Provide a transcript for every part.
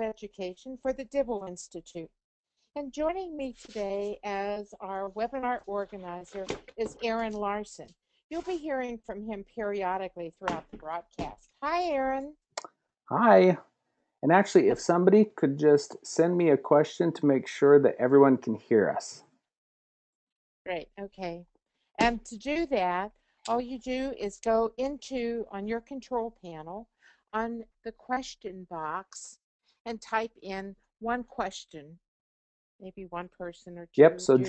Education for the Dibble Institute. And joining me today as our webinar organizer is Aaron Larson. You'll be hearing from him periodically throughout the broadcast. Hi, Aaron. Hi. And actually, if somebody could just send me a question to make sure that everyone can hear us. Great, okay. And to do that, all you do is go on your control panel on the question box and type in one question, maybe one person or Yep, two so doing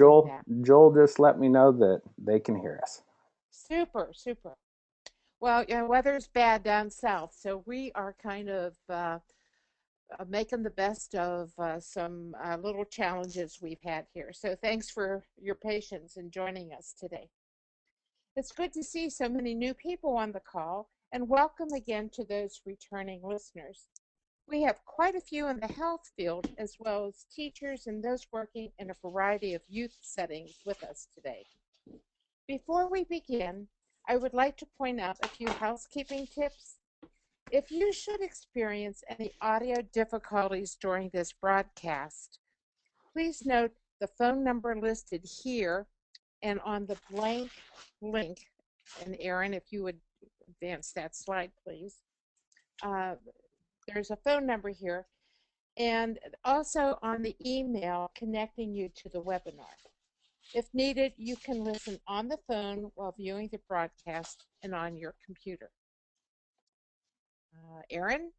Joel that. just let me know that they can hear us. Super, super. Well, weather's bad down south, so we are kind of making the best of some little challenges we've had here. So thanks for your patience in joining us today. It's good to see so many new people on the call, and welcome again to those returning listeners. We have quite a few in the health field, as well as teachers and those working in a variety of youth settings with us today. Before we begin, I would like to point out a few housekeeping tips. If you should experience any audio difficulties during this broadcast, please note the phone number listed here and on the blank link. And Aaron, if you would advance that slide, please. There's a phone number here, and also on the email connecting you to the webinar. If needed, you can listen on the phone while viewing the broadcast and on your computer. Aaron?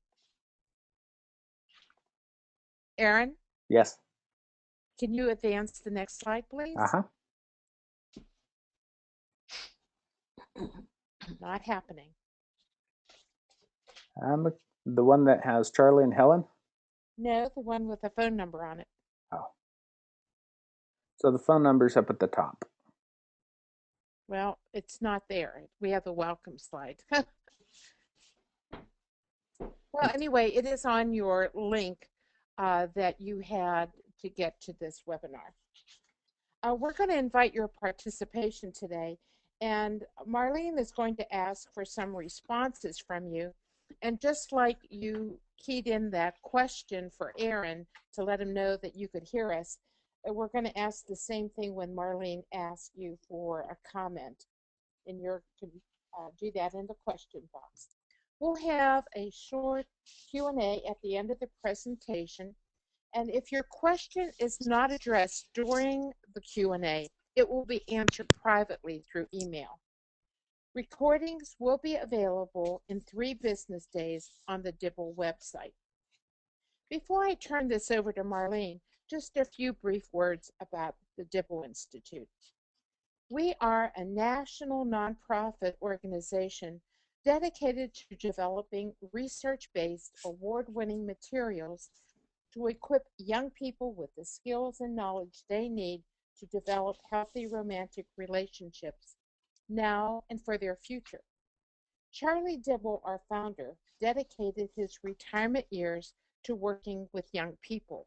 Aaron? Yes. Can you advance the next slide, please? Not happening. The one that has Charlie and Helen? No, the one with the phone number on it. Oh. So the phone number's up at the top. Well, it's not there. We have the welcome slide. Well, anyway, it is on your link that you had to get to this webinar. We're going to invite your participation today, and Marlene is going to ask for some responses from you. And just like you keyed in that question for Aaron to let him know that you could hear us, we're going to ask the same thing when Marlene asks you for a comment. And you're to do that in the question box. We'll have a short Q&A at the end of the presentation. And if your question is not addressed during the Q&A, it will be answered privately through email. Recordings will be available in 3 business days on the Dibble website. Before I turn this over to Marlene, just a few brief words about the Dibble Institute. We are a national nonprofit organization dedicated to developing research-based, award-winning materials to equip young people with the skills and knowledge they need to develop healthy romantic relationships now and for their future. Charlie Dibble, our founder, dedicated his retirement years to working with young people.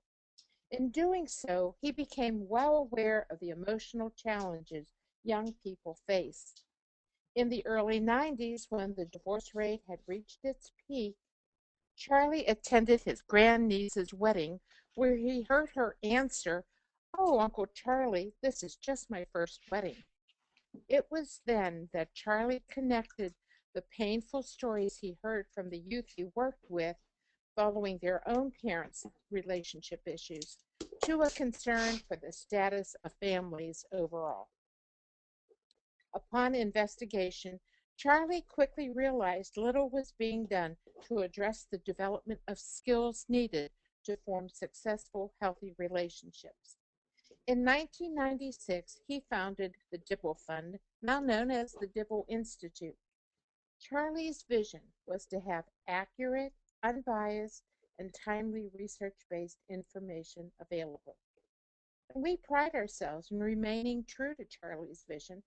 In doing so, he became well aware of the emotional challenges young people face. In the early 90s, when the divorce rate had reached its peak, Charlie attended his grandniece's wedding, where he heard her answer, "Oh, Uncle Charlie, this is just my first wedding." It was then that Charlie connected the painful stories he heard from the youth he worked with following their own parents' relationship issues to a concern for the status of families overall. Upon investigation, Charlie quickly realized little was being done to address the development of skills needed to form successful, healthy relationships. In 1996, he founded the Dibble Fund, now known as the Dibble Institute. Charlie's vision was to have accurate, unbiased, and timely research-based information available. And we pride ourselves in remaining true to Charlie's vision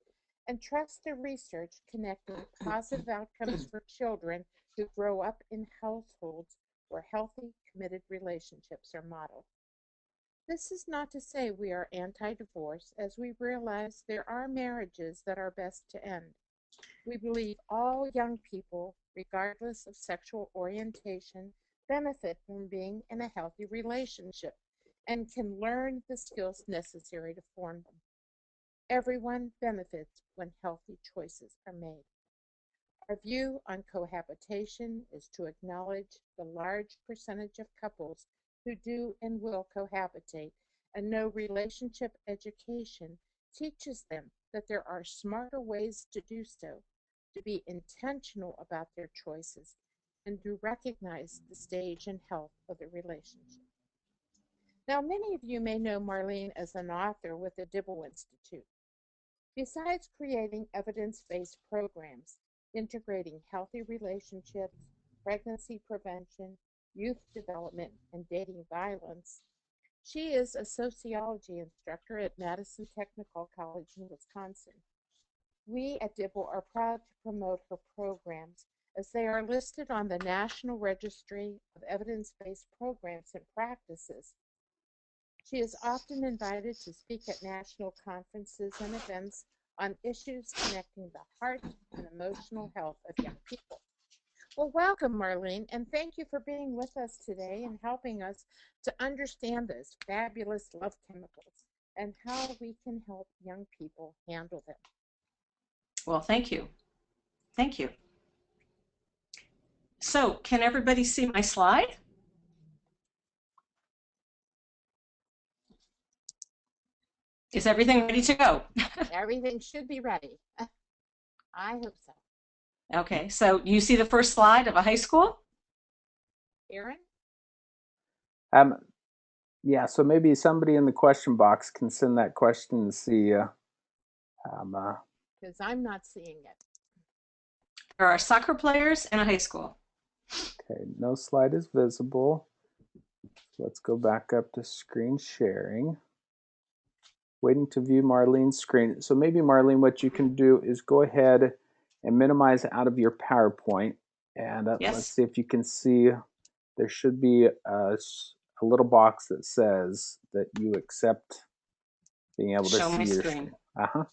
and trust the research connecting positive outcomes for children who grow up in households where healthy, committed relationships are modeled. This is not to say we are anti-divorce, as we realize there are marriages that are best to end. We believe all young people, regardless of sexual orientation, benefit from being in a healthy relationship and can learn the skills necessary to form them. Everyone benefits when healthy choices are made. Our view on cohabitation is to acknowledge the large percentage of couples who do and will cohabitate and know relationship education teaches them that there are smarter ways to do so, to be intentional about their choices, and to recognize the stage and health of the relationship. Now, many of you may know Marline as an author with the Dibble Institute. Besides creating evidence-based programs, integrating healthy relationships, pregnancy prevention, youth development, and dating violence, she is a sociology instructor at Madison Technical College in Wisconsin. We at Dibble are proud to promote her programs as they are listed on the National Registry of Evidence-Based Programs and Practices. She is often invited to speak at national conferences and events on issues connecting the heart and emotional health of young people. Well, welcome, Marline, and thank you for being with us today and helping us to understand those fabulous love chemicals and how we can help young people handle them. Well, thank you. Thank you. So, can everybody see my slide? Is everything ready to go? Everything should be ready. I hope so. Okay, so you see the first slide of a high school? Aaron? Yeah, so maybe somebody in the question box can send that question and see. Because I'm not seeing it. There are soccer players in a high school. Okay, no slide is visible. Let's go back up to screen sharing. Waiting to view Marlene's screen. So maybe, Marline, what you can do is go ahead and minimize out of your PowerPoint. And Yes. Let's see if you can see. There should be a little box that says that you accept being able to Show see my your screen. screen.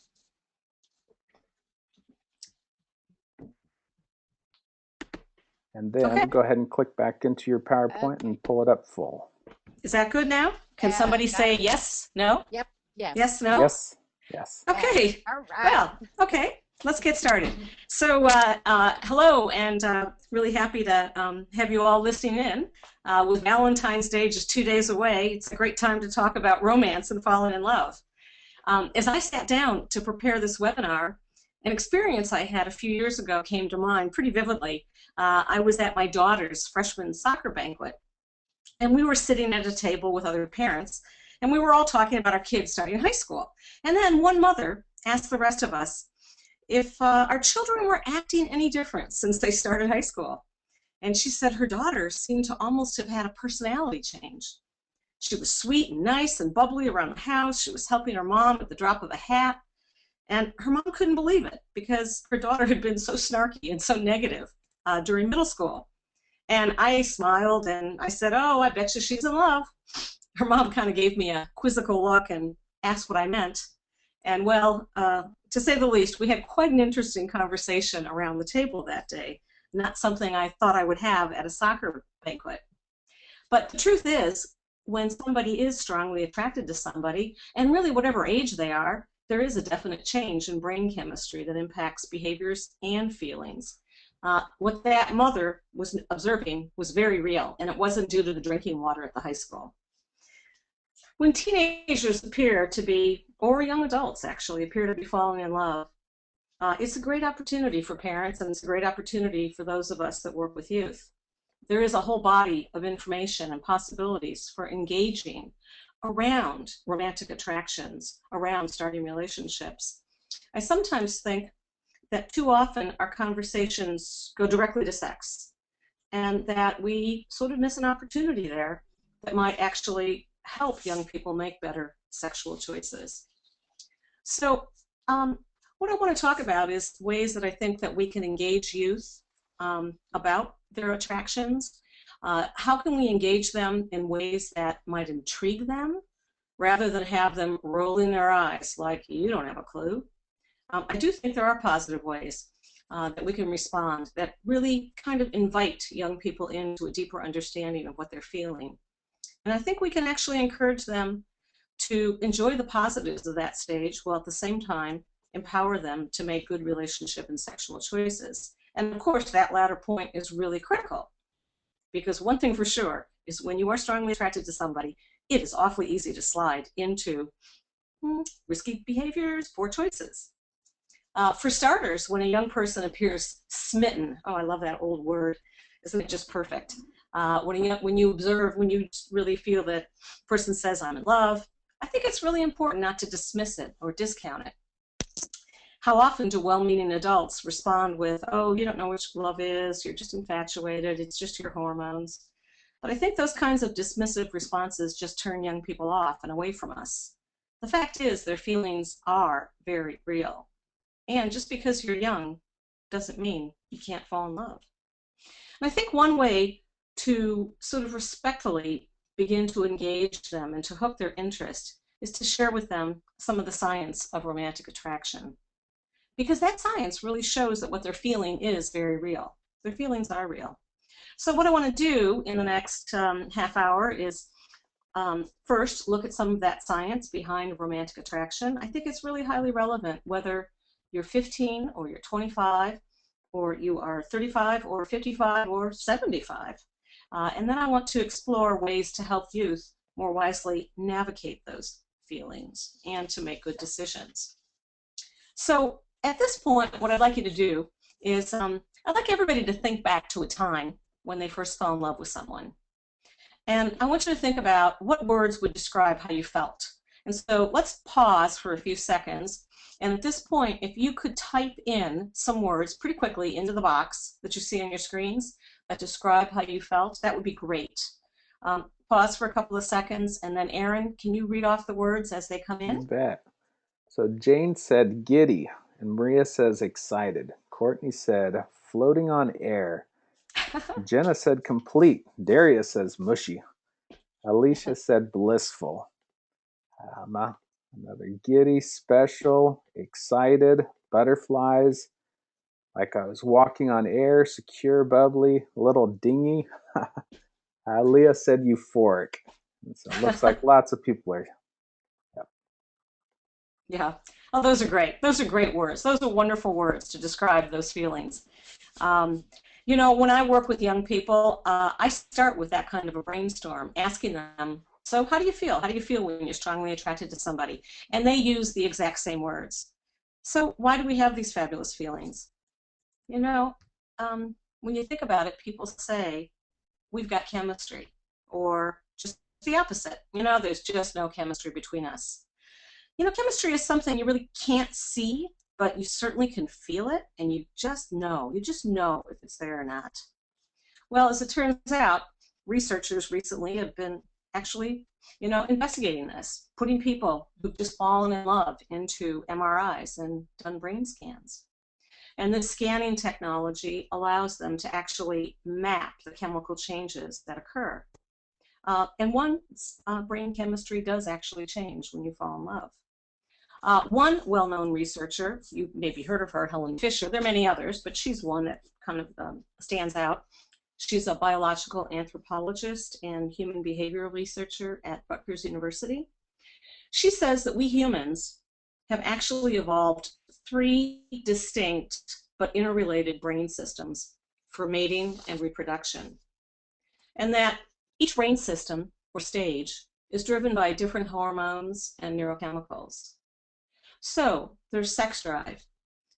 And then go ahead and click back into your PowerPoint and pull it up full. Is that good now? Can somebody say yes, no? Yep, yes. Yes, no? Yes, yes. Okay, all right. Well, okay, let's get started. So hello, and really happy to have you all listening in. With Valentine's Day just 2 days away, it's a great time to talk about romance and falling in love. As I sat down to prepare this webinar, an experience I had a few years ago came to mind pretty vividly. I was at my daughter's freshman soccer banquet, and we were sitting at a table with other parents, and we were all talking about our kids starting high school. And then one mother asked the rest of us if our children were acting any different since they started high school. And she said her daughter seemed to almost have had a personality change. She was sweet and nice and bubbly around the house. She was helping her mom at the drop of a hat. And her mom couldn't believe it because her daughter had been so snarky and so negative during middle school. And I smiled and I said, oh, I bet you she's in love. Her mom kind of gave me a quizzical look and asked what I meant. And well, to say the least, we had quite an interesting conversation around the table that day. Not something I thought I would have at a soccer banquet. But the truth is, when somebody is strongly attracted to somebody, and really whatever age they are, there is a definite change in brain chemistry that impacts behaviors and feelings. What that mother was observing was very real, and it wasn't due to the drinking water at the high school. When teenagers appear to be, or young adults actually, appear to be falling in love, it's a great opportunity for parents, and it's a great opportunity for those of us that work with youth. There is a whole body of information and possibilities for engaging around romantic attractions, around starting relationships. I sometimes think that too often our conversations go directly to sex, and that we sort of miss an opportunity there that might actually help young people make better sexual choices. So what I want to talk about is ways that I think that we can engage youth about their attractions. How can we engage them in ways that might intrigue them rather than have them rolling their eyes like, you don't have a clue. I do think there are positive ways. that we can respond that really kind of invite young people into a deeper understanding of what they're feeling. And I think we can actually encourage them to enjoy the positives of that stage while at the same time empower them to make good relationship and sexual choices. And of course, that latter point is really critical, because one thing for sure is when you are strongly attracted to somebody, it is awfully easy to slide into risky behaviors, poor choices. For starters, when a young person appears smitten, oh, I love that old word, isn't it just perfect? When you observe, when you really feel that person says, I'm in love, I think it's really important not to dismiss it or discount it. How often do well-meaning adults respond with, oh, you don't know what love is, you're just infatuated, it's just your hormones. But I think those kinds of dismissive responses just turn young people off and away from us. The fact is, their feelings are very real. And just because you're young doesn't mean you can't fall in love. And I think one way to sort of respectfully begin to engage them and to hook their interest is to share with them some of the science of romantic attraction. Because that science really shows that what they're feeling is very real. Their feelings are real. So what I want to do in the next half hour is first look at some of that science behind romantic attraction. I think it's really highly relevant whether you're 15 or you're 25 or you are 35 or 55 or 75. And then I want to explore ways to help youth more wisely navigate those feelings and to make good decisions. So at this point, what I'd like you to do is I'd like everybody to think back to a time when they first fell in love with someone. And I want you to think about what words would describe how you felt. And so let's pause for a few seconds. And at this point, if you could type in some words pretty quickly into the box that you see on your screens that describe how you felt, that would be great. Pause for a couple of seconds, and then Aaron, can you read off the words as they come in? You bet. So Jane said giddy, and Maria says excited. Courtney said floating on air. Jenna said complete. Darius says mushy. Alicia said blissful. Another giddy, special, excited, butterflies, like I was walking on air, secure, bubbly, a little dingy. Leah said euphoric. And so it looks like lots of people are. Yeah. Oh, those are great. Those are great words. Those are wonderful words to describe those feelings. You know, when I work with young people, I start with that kind of a brainstorm, asking them, so how do you feel? How do you feel when you're strongly attracted to somebody? And they use the exact same words. So why do we have these fabulous feelings? You know, when you think about it, people say, we've got chemistry, or just the opposite. You know, there's just no chemistry between us. You know, chemistry is something you really can't see, but you certainly can feel it, and you just know if it's there or not. Well, as it turns out, researchers recently have been actually, you know, investigating this, putting people who've just fallen in love into MRIs and done brain scans. And this scanning technology allows them to actually map the chemical changes that occur. And one's brain chemistry does actually change when you fall in love. One well-known researcher, you maybe heard of her, Helen Fisher. There are many others, but she's one that kind of stands out. She's a biological anthropologist and human behavioral researcher at Rutgers University. She says that we humans have actually evolved 3 distinct but interrelated brain systems for mating and reproduction, and that each brain system or stage is driven by different hormones and neurochemicals. So there's sex drive,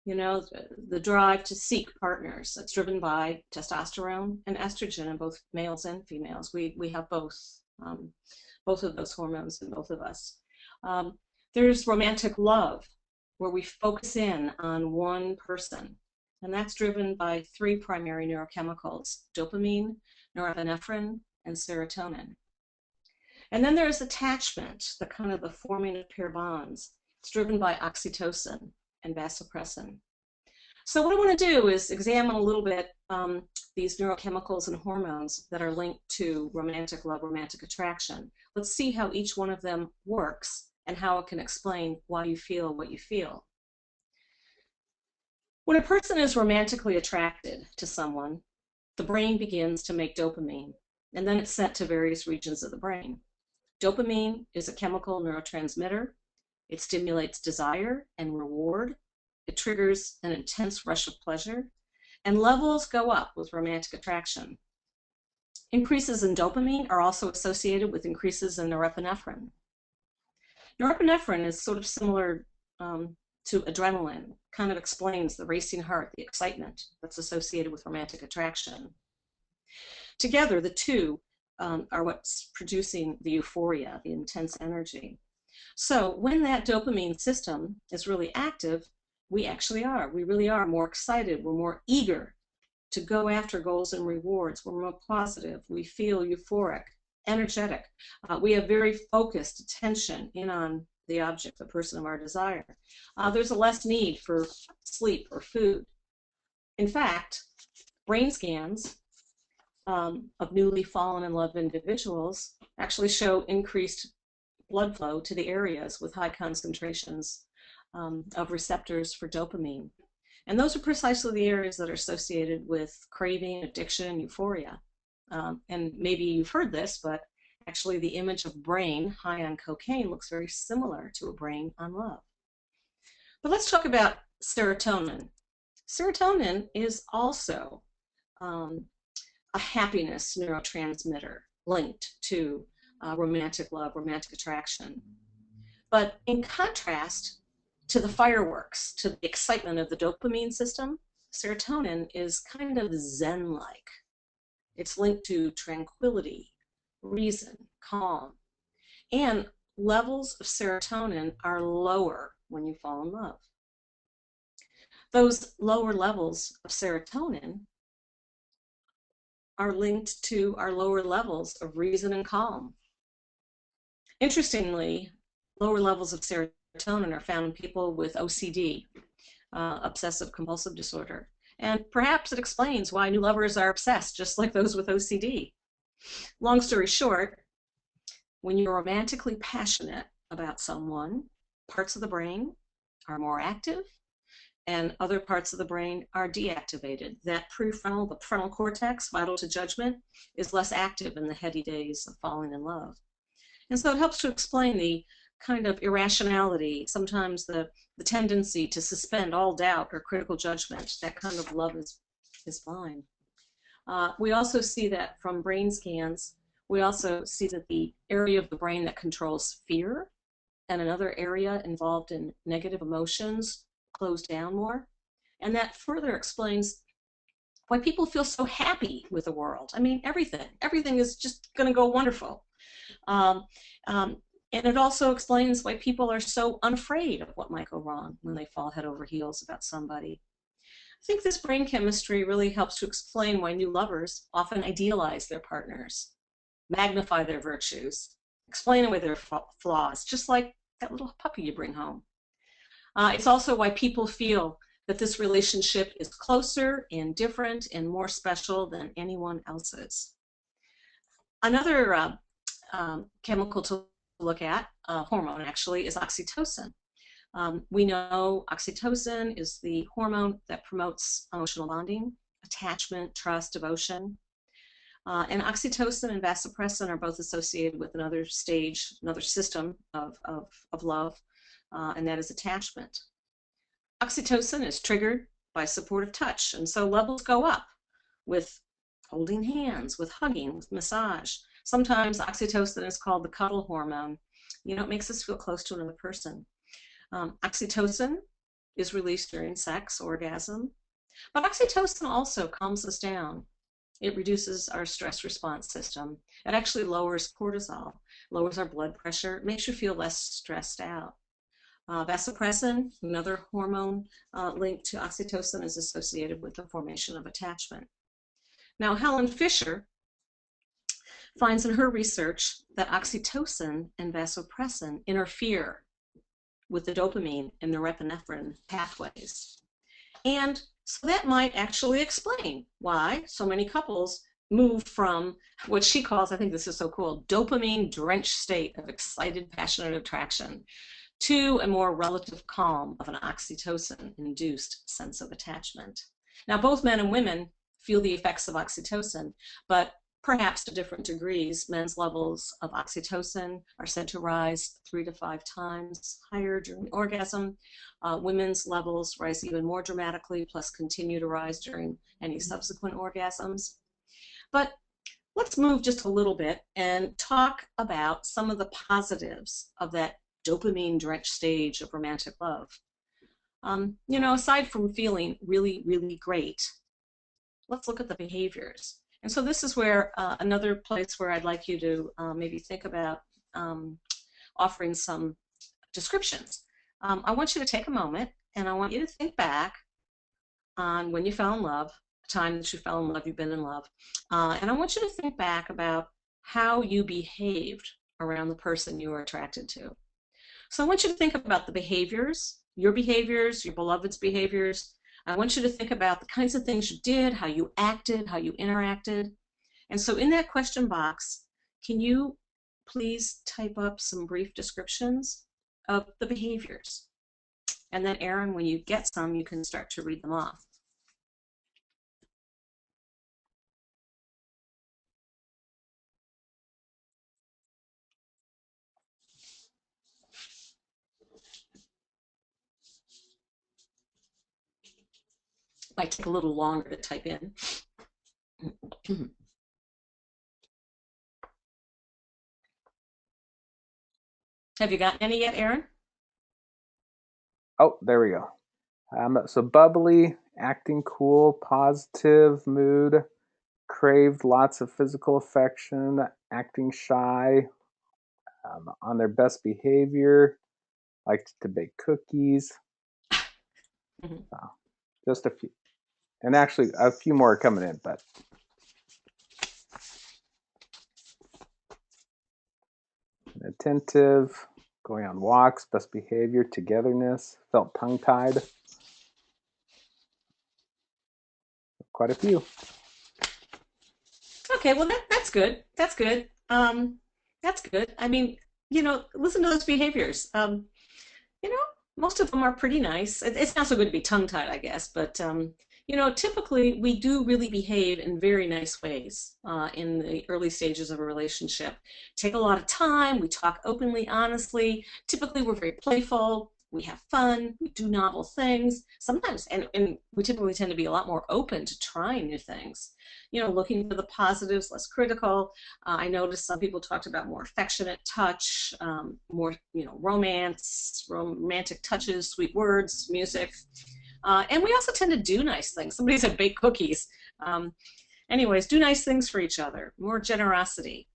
you know, the drive to seek partners. That's driven by testosterone and estrogen in both males and females. We have both of those hormones in both of us. There's romantic love, where we focus in on one person, and that's driven by 3 primary neurochemicals: dopamine, norepinephrine, and serotonin. And then there's attachment, the kind of the forming of pair bonds. It's driven by oxytocin and vasopressin. So what I want to do is examine a little bit these neurochemicals and hormones that are linked to romantic love, romantic attraction. Let's see how each one of them works and how it can explain why you feel what you feel. When a person is romantically attracted to someone, the brain begins to make dopamine, and then it's sent to various regions of the brain. Dopamine is a chemical neurotransmitter. It stimulates desire and reward. It triggers an intense rush of pleasure, and levels go up with romantic attraction. Increases in dopamine are also associated with increases in norepinephrine. Norepinephrine is sort of similar to adrenaline, kind of explains the racing heart, the excitement that's associated with romantic attraction. Together, the two are what's producing the euphoria, the intense energy. So when that dopamine system is really active, we really are more excited, we're more eager to go after goals and rewards, we're more positive, we feel euphoric, energetic. We have very focused attention in on the object, the person of our desire. There's a less need for sleep or food. In fact, brain scans of newly fallen in love individuals actually show increased blood flow to the areas with high concentrations of receptors for dopamine. And those are precisely the areas that are associated with craving, addiction, euphoria. And maybe you've heard this, but actually the image of brain high on cocaine looks very similar to a brain on love. But let's talk about serotonin. Serotonin is also a happiness neurotransmitter linked to romantic love, romantic attraction. But in contrast to the fireworks, to the excitement of the dopamine system, serotonin is kind of zen-like. It's linked to tranquility, reason, calm, and levels of serotonin are lower when you fall in love. Those lower levels of serotonin are linked to our lower levels of reason and calm. Interestingly, lower levels of serotonin are found in people with OCD, obsessive compulsive disorder. And perhaps it explains why new lovers are obsessed, just like those with OCD. Long story short, when you're romantically passionate about someone, parts of the brain are more active and other parts of the brain are deactivated. That prefrontal, the frontal cortex, vital to judgment, is less active in the heady days of falling in love. And so it helps to explain the kind of irrationality, sometimes the tendency to suspend all doubt or critical judgment. That kind of love is blind. We also see that from brain scans, we also see that the area of the brain that controls fear and another area involved in negative emotions close down more. And that further explains why people feel so happy with the world. I mean, everything is just going to go wonderful. And it also explains why people are so unafraid of what might go wrong when they fall head over heels about somebody. I think this brain chemistry really helps to explain why new lovers often idealize their partners, magnify their virtues, explain away their flaws, just like that little puppy you bring home. It's also why people feel that this relationship is closer and different and more special than anyone else's. Another chemical to look at, hormone actually, is oxytocin. We know oxytocin is the hormone that promotes emotional bonding, attachment, trust, devotion. And oxytocin and vasopressin are both associated with another stage, another system of love, and that is attachment. Oxytocin is triggered by supportive touch, and so levels go up with holding hands, with hugging, with massage. Sometimes oxytocin is called the cuddle hormone. You know, it makes us feel close to another person. Oxytocin is released during sex, orgasm, but oxytocin also calms us down. It reduces our stress response system. It actually lowers cortisol, lowers our blood pressure, it makes you feel less stressed out. Vasopressin, another hormone linked to oxytocin, is associated with the formation of attachment. Now, Helen Fisher finds in her research that oxytocin and vasopressin interfere with the dopamine and norepinephrine pathways. And so that might actually explain why so many couples move from what she calls, I think this is so cool, dopamine drenched state of excited, passionate attraction to a more relative calm of an oxytocin-induced sense of attachment. Now, both men and women feel the effects of oxytocin, but perhaps to different degrees. Men's levels of oxytocin are said to rise 3 to 5 times higher during orgasm. Women's levels rise even more dramatically, plus continue to rise during any subsequent orgasms. But let's move just a little bit and talk about some of the positives of that dopamine-drenched stage of romantic love. Aside from feeling really, really great, let's look at the behaviors. And so this is where another place where I'd like you to maybe think about offering some descriptions. I want you to take a moment, and I want you to think back on when you fell in love, the time that you fell in love, you've been in love. And I want you to think back about how you behaved around the person you were attracted to. So I want you to think about the behaviors, your beloved's behaviors. I want you to think about the kinds of things you did, how you acted, how you interacted. And so in that question box, can you please type up some brief descriptions of the behaviors? And then, Erin, when you get some, you can start to read them off. Might take a little longer to type in. Have you got any yet, Erin? Oh, there we go. So bubbly, acting cool, positive mood, craved lots of physical affection, acting shy, on their best behavior, liked to bake cookies. Just a few. And actually, a few more are coming in, but attentive, going on walks, best behavior, togetherness, felt tongue-tied. Quite a few. Okay, well that's good. That's good. That's good. I mean, listen to those behaviors. Most of them are pretty nice. It's not so good to be tongue-tied, I guess, but typically we do really behave in very nice ways in the early stages of a relationship. Take a lot of time, we talk openly, honestly. Typically we're very playful, we have fun, we do novel things. Sometimes, and we typically tend to be a lot more open to trying new things. Looking for the positives, less critical. I noticed some people talked about more affectionate touch, more, romance, romantic touches, sweet words, music. And we also tend to do nice things. Somebody said bake cookies. Anyways, do nice things for each other, more generosity.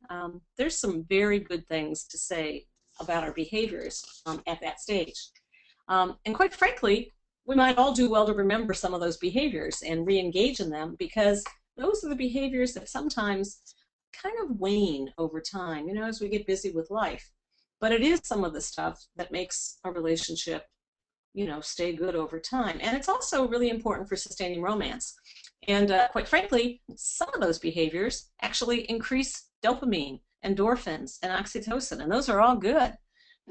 There's some very good things to say about our behaviors at that stage. And quite frankly, we might all do well to remember some of those behaviors and re-engage in them, because those are the behaviors that sometimes kind of wane over time, as we get busy with life. But it is some of the stuff that makes a relationship, stay good over time. And it's also really important for sustaining romance. And quite frankly, some of those behaviors actually increase dopamine, endorphins, and oxytocin. And those are all good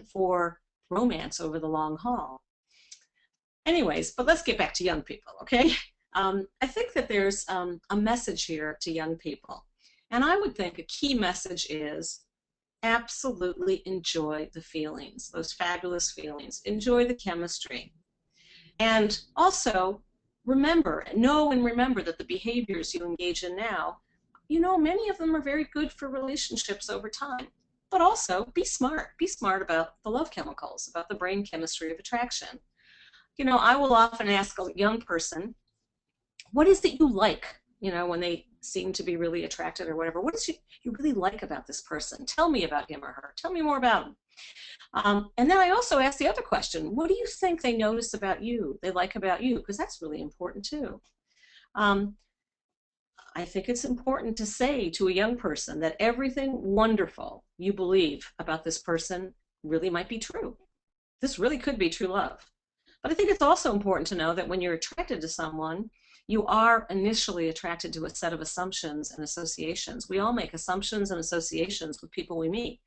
for romance over the long haul. Anyways, but let's get back to young people, okay? I think that there's a message here to young people. And I would think a key message is absolutely enjoy the feelings, those fabulous feelings. Enjoy the chemistry. And also remember that the behaviors you engage in now, many of them are very good for relationships over time. But also be smart. Be smart about the love chemicals, about the brain chemistry of attraction. I will often ask a young person, what is it you like, when they seem to be really attracted or whatever? What is you really like about this person? Tell me about him or her. Tell me more about him. And then I also ask the other question, what do you think they notice about you, they like about you? Because that's really important too. I think it's important to say to a young person that everything wonderful you believe about this person really might be true. This really could be true love. But I think it's also important to know that when you're attracted to someone, you are initially attracted to a set of assumptions and associations. We all make assumptions and associations with people we meet.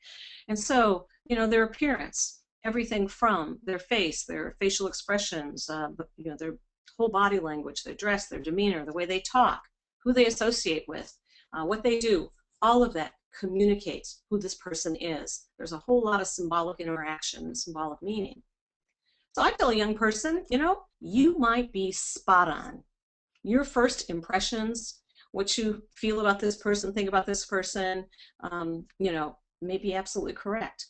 And so, their appearance, everything from their face, their facial expressions, their whole body language, their dress, their demeanor, the way they talk, who they associate with, what they do. All of that communicates who this person is. There's a whole lot of symbolic interaction, symbolic meaning. So I tell a young person, you might be spot on. Your first impressions, what you feel about this person, think about this person, may be absolutely correct.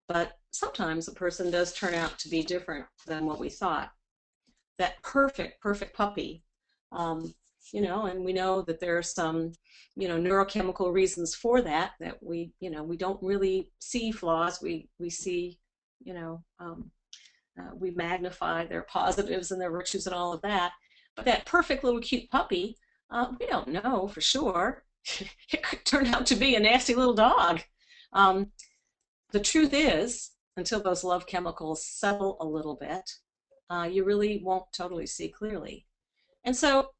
But sometimes a person does turn out to be different than what we thought. That perfect puppy, and we know that there are some, neurochemical reasons for that we don't really see flaws. We see, we magnify their positives and their virtues and all of that. But that perfect little cute puppy, we don't know for sure. It could turn out to be a nasty little dog. The truth is, until those love chemicals settle a little bit, you really won't totally see clearly. And so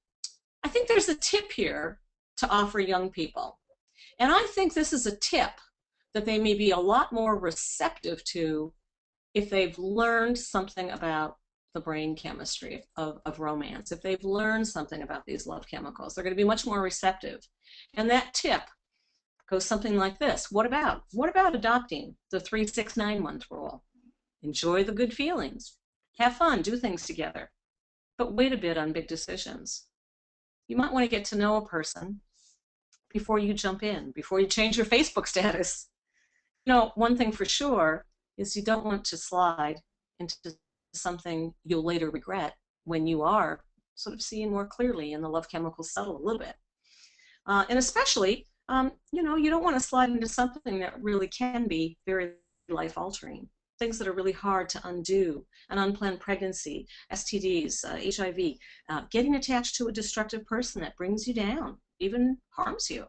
I think there's a tip here to offer young people. And I think this is a tip that they may be a lot more receptive to if they've learned something about the brain chemistry of romance. If they've learned something about these love chemicals, they're going to be much more receptive. And that tip goes something like this. What about adopting the 3-6-9 month rule? Enjoy the good feelings. Have fun, do things together. But wait a bit on big decisions. You might want to get to know a person before you jump in, before you change your Facebook status. One thing for sure is you don't want to slide into something you'll later regret when you are sort of seeing more clearly and the love chemicals settle a little bit. And especially, you don't want to slide into something that really can be very life-altering. Things that are really hard to undo, an unplanned pregnancy, STDs, HIV, getting attached to a destructive person that brings you down, even harms you.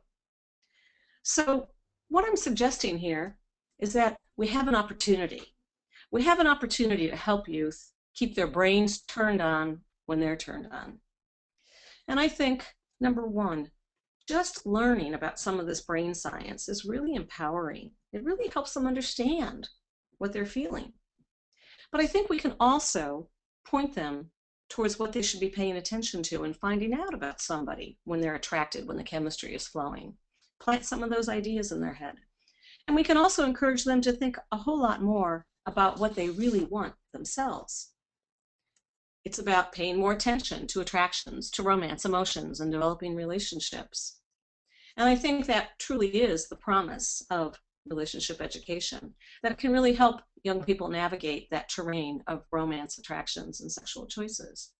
So what I'm suggesting here is that we have an opportunity. We have an opportunity to help youth keep their brains turned on when they're turned on. And I think, number one, just learning about some of this brain science is really empowering. It really helps them understand what they're feeling. But I think we can also point them towards what they should be paying attention to and finding out about somebody when they're attracted, when the chemistry is flowing. Plant some of those ideas in their head. And we can also encourage them to think a whole lot more about what they really want themselves. It's about paying more attention to attractions, to romance, emotions, and developing relationships. And I think that truly is the promise of relationship education, that can really help young people navigate that terrain of romance, attractions, and sexual choices.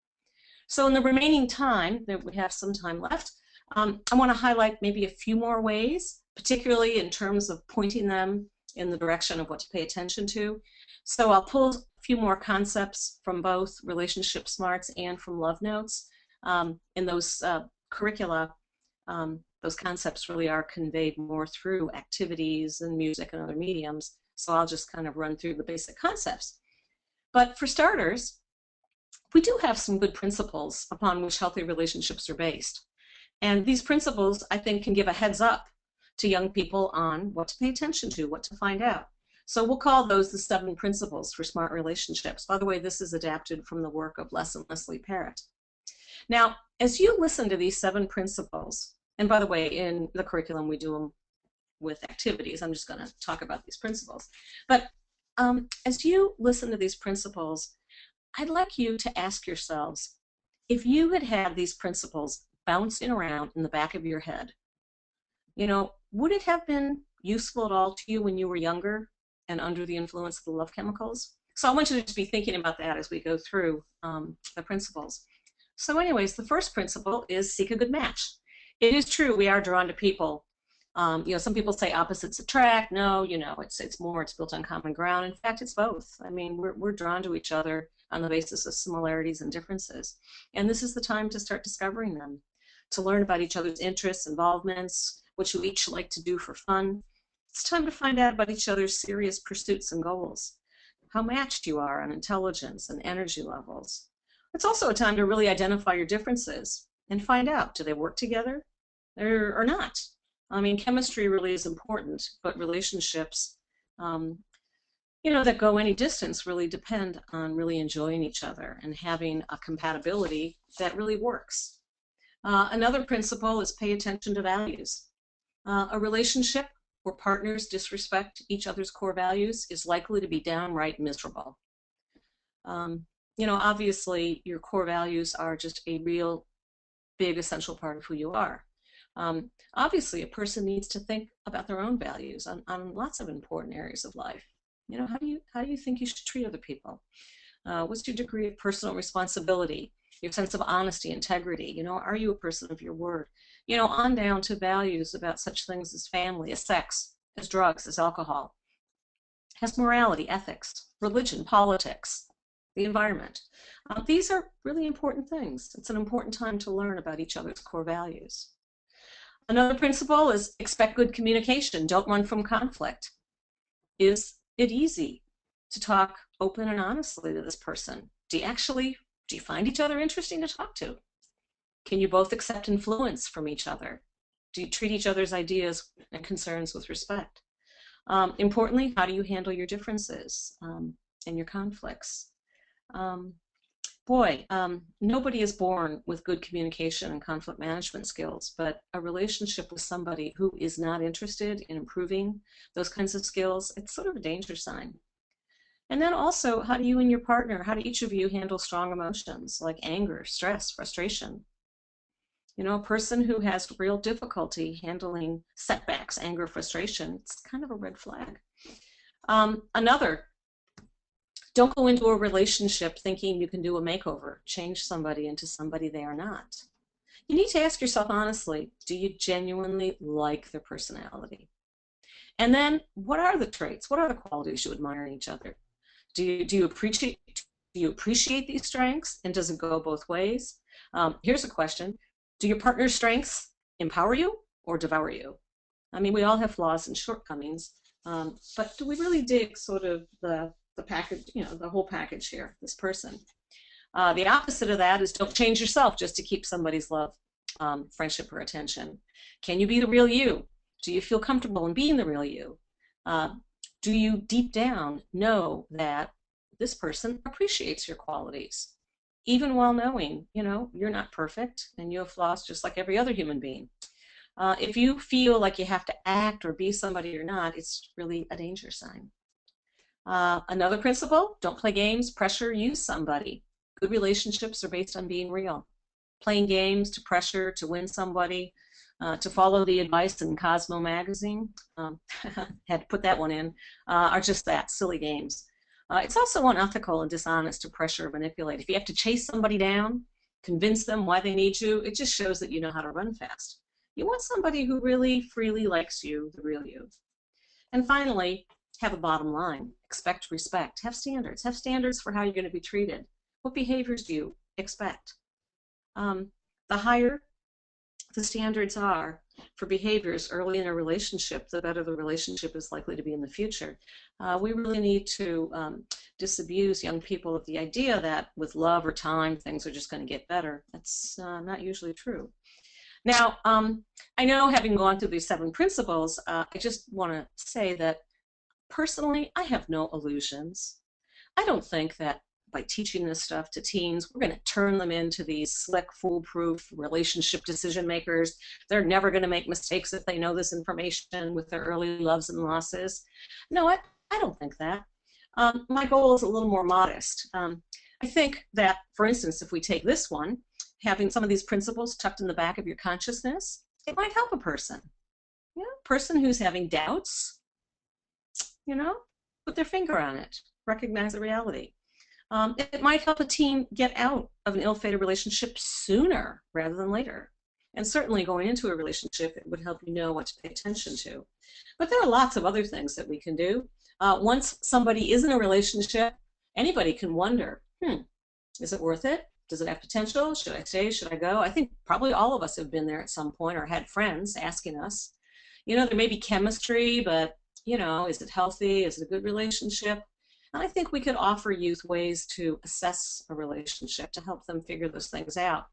So in the remaining time, that we have some time left, I want to highlight maybe a few more ways, particularly in terms of pointing them in the direction of what to pay attention to. So I'll pull a few more concepts from both Relationship Smarts and from Love Notes. In those curricula, those concepts really are conveyed more through activities and music and other mediums, so I'll just kind of run through the basic concepts. But for starters, we do have some good principles upon which healthy relationships are based. And these principles, I think, can give a heads up to young people on what to pay attention to, what to find out. So we'll call those the 7 principles for smart relationships. By the way, this is adapted from the work of Les and Leslie Parrott. Now, as you listen to these 7 principles, and by the way, in the curriculum we do them with activities. I'm just going to talk about these principles. But as you listen to these principles, I'd like you to ask yourselves, if you had had these principles bouncing around in the back of your head, would it have been useful at all to you when you were younger and under the influence of the love chemicals? So I want you to just be thinking about that as we go through the principles. So anyways, the first principle is seek a good match. It is true we are drawn to people. Some people say opposites attract. No, it's built on common ground. In fact, it's both. I mean, we're drawn to each other on the basis of similarities and differences. And this is the time to start discovering them, to learn about each other's interests, involvements, what you each like to do for fun. It's time to find out about each other's serious pursuits and goals, how matched you are on intelligence and energy levels. It's also a time to really identify your differences and find out, do they work together or not? I mean, chemistry really is important, but relationships, that go any distance really depend on really enjoying each other and having a compatibility that really works. Another principle is pay attention to values. A relationship where partners disrespect each other's core values is likely to be downright miserable. Obviously your core values are just a real big essential part of who you are. Obviously a person needs to think about their own values on lots of important areas of life. How do you think you should treat other people? What's your degree of personal responsibility? Your sense of honesty, integrity? Are you a person of your word? On down to values about such things as family, as sex, as drugs, as alcohol, as morality, ethics, religion, politics, the environment. These are really important things. It's an important time to learn about each other's core values. Another principle is expect good communication. Don't run from conflict. Is it easy to talk open and honestly to this person? Do you find each other interesting to talk to? Can you both accept influence from each other? Do you treat each other's ideas and concerns with respect? Importantly, how do you handle your differences and your conflicts? Nobody is born with good communication and conflict management skills, but a relationship with somebody who is not interested in improving those kinds of skills, it's sort of a danger sign. And then also, how do you and your partner, how do each of you handle strong emotions like anger, stress, frustration? A person who has real difficulty handling setbacks, anger, frustration, it's kind of a red flag. Another, don't go into a relationship thinking you can do a makeover, change somebody into somebody they are not. You need to ask yourself honestly, do you genuinely like their personality? And then, what are the traits? What are the qualities you admire in each other? Do you appreciate these strengths, and does it go both ways? Here's a question. Do your partner's strengths empower you or devour you? I mean, we all have flaws and shortcomings, but do we really dig sort of the package, the whole package here, this person? The opposite of that is don't change yourself just to keep somebody's love, friendship, or attention. Can you be the real you? Do you feel comfortable in being the real you? Do you deep down know that this person appreciates your qualities, even while knowing, you're not perfect and you have flaws just like every other human being? If you feel like you have to act or be somebody you're not, it's really a danger sign. Another principle, don't play games, pressure, use somebody. Good relationships are based on being real. Playing games to pressure, to win somebody, to follow the advice in Cosmo magazine, had to put that one in, are just that, silly games. It's also unethical and dishonest to pressure or manipulate. If you have to chase somebody down, convince them why they need you, it just shows that you know how to run fast. You want somebody who really freely likes you, the real you. And finally, have a bottom line. Expect respect. Have standards. Have standards for how you're going to be treated. What behaviors do you expect? The higher the standards are for behaviors early in a relationship, the better the relationship is likely to be in the future. We really need to disabuse young people of the idea that with love or time things are just going to get better. That's not usually true. Now, I know, having gone through these 7 principles, I just want to say that personally, I have no illusions. I don't think that by teaching this stuff to teens, we're going to turn them into these slick, foolproof relationship decision makers. They're never going to make mistakes if they know this information with their early loves and losses. No, I don't think that. My goal is a little more modest. I think that, for instance, if we take this one, having some of these principles tucked in the back of your consciousness, it might help a person. A person who's having doubts, put their finger on it, recognize the reality. It might help a teen get out of an ill-fated relationship sooner rather than later. And certainly going into a relationship, it would help you know what to pay attention to. But there are lots of other things that we can do. Once somebody is in a relationship, anybody can wonder, is it worth it? Does it have potential? Should I stay? Should I go? I think probably all of us have been there at some point or had friends asking us. There may be chemistry, but, is it healthy? Is it a good relationship? And I think we could offer youth ways to assess a relationship to help them figure those things out.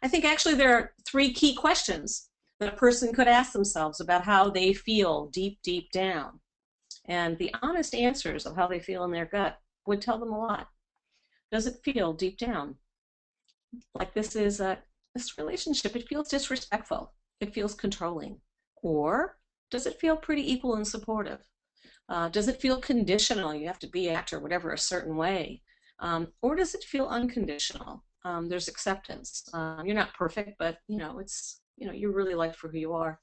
I think actually there are 3 key questions that a person could ask themselves about how they feel deep, deep down. And the honest answers of how they feel in their gut would tell them a lot. Does it feel deep down like this relationship, it feels disrespectful, it feels controlling? Or does it feel pretty equal and supportive? Does it feel conditional? You have to be act or whatever a certain way. Or does it feel unconditional? There's acceptance. You're not perfect, but you're really liked for who you are.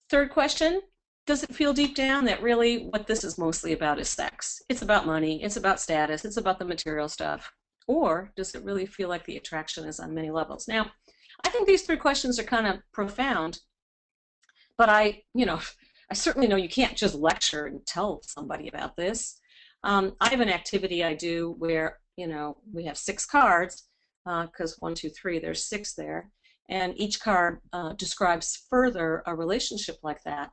Third question, does it feel deep down that really what this is mostly about is sex? It's about money, it's about status, it's about the material stuff. Or does it really feel like the attraction is on many levels? Now, I think these three questions are kind of profound, but I certainly know you can't just lecture and tell somebody about this. I have an activity I do where, we have 6 cards, because 1, 2, 3, there's 6 there, and each card describes further a relationship like that.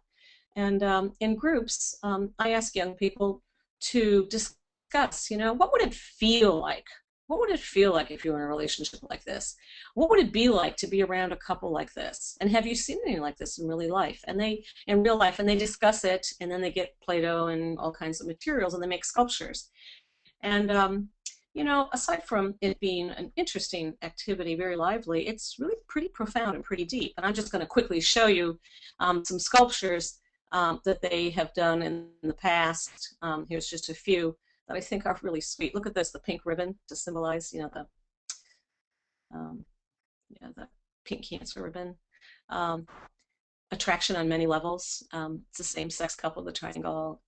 And in groups, I ask young people to discuss, what would it feel like? What would it feel like if you were in a relationship like this? What would it be like to be around a couple like this? And have you seen anything like this in real life? And they discuss it, and then they get Play-Doh and all kinds of materials, and they make sculptures. And aside from it being an interesting activity, very lively, it's really pretty profound and pretty deep. And I'm just going to quickly show you some sculptures that they have done in the past. Here's just a few that I think are really sweet. Look at this, the pink ribbon to symbolize, the pink cancer ribbon. Attraction on many levels. It's the same-sex couple, the triangle,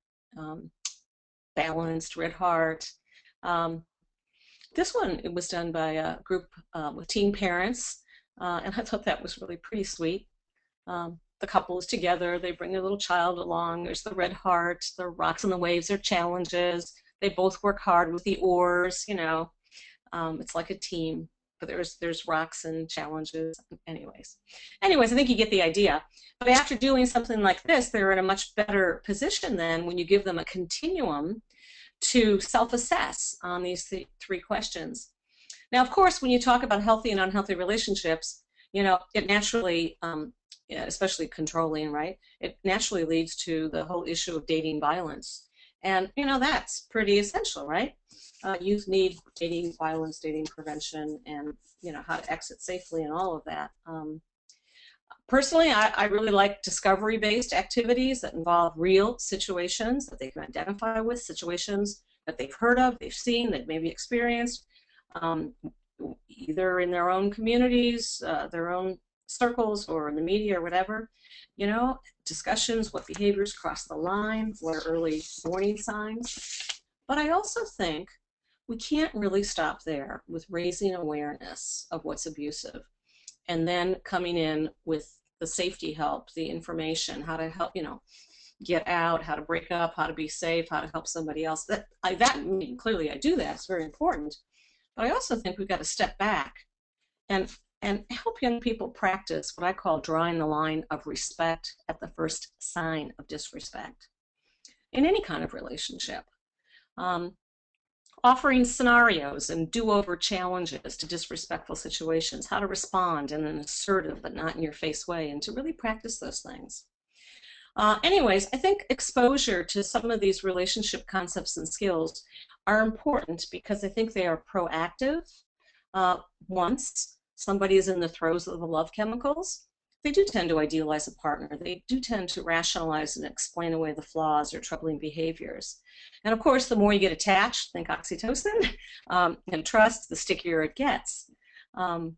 balanced, red heart. This one, it was done by a group with teen parents, and I thought that was really pretty sweet. The couple is together, they bring their little child along, there's the red heart, the rocks and the waves are challenges, they both work hard with the oars, it's like a team, but there's rocks and challenges. Anyways, I think you get the idea. But after doing something like this, they're in a much better position then when you give them a continuum to self-assess on these 3 questions. Now, of course, when you talk about healthy and unhealthy relationships, it naturally, especially controlling, right? It naturally leads to the whole issue of dating violence. And, that's pretty essential, right? Youth need dating violence, dating prevention, and, how to exit safely and all of that. Personally, I really like discovery-based activities that involve real situations that they can identify with, situations that they've heard of, they've seen, they've maybe experienced, either in their own communities, their own circles, or in the media or whatever. Discussions, what behaviors cross the line, what are early warning signs. But I also think we can't really stop there with raising awareness of what's abusive, and then coming in with the safety help, the information, how to help, get out, how to break up, how to be safe, how to help somebody else. Clearly I do that, it's very important. But I also think we've got to step back and help young people practice what I call drawing the line of respect at the first sign of disrespect in any kind of relationship. Offering scenarios and do-over challenges to disrespectful situations, how to respond in an assertive but not in your face way, and to really practice those things. Anyways, I think exposure to some of these relationship concepts and skills are important because I think they are proactive. Once somebody is in the throes of the love chemicals, they do tend to idealize a partner. They do tend to rationalize and explain away the flaws or troubling behaviors. And of course, the more you get attached, think oxytocin, and trust, the stickier it gets. But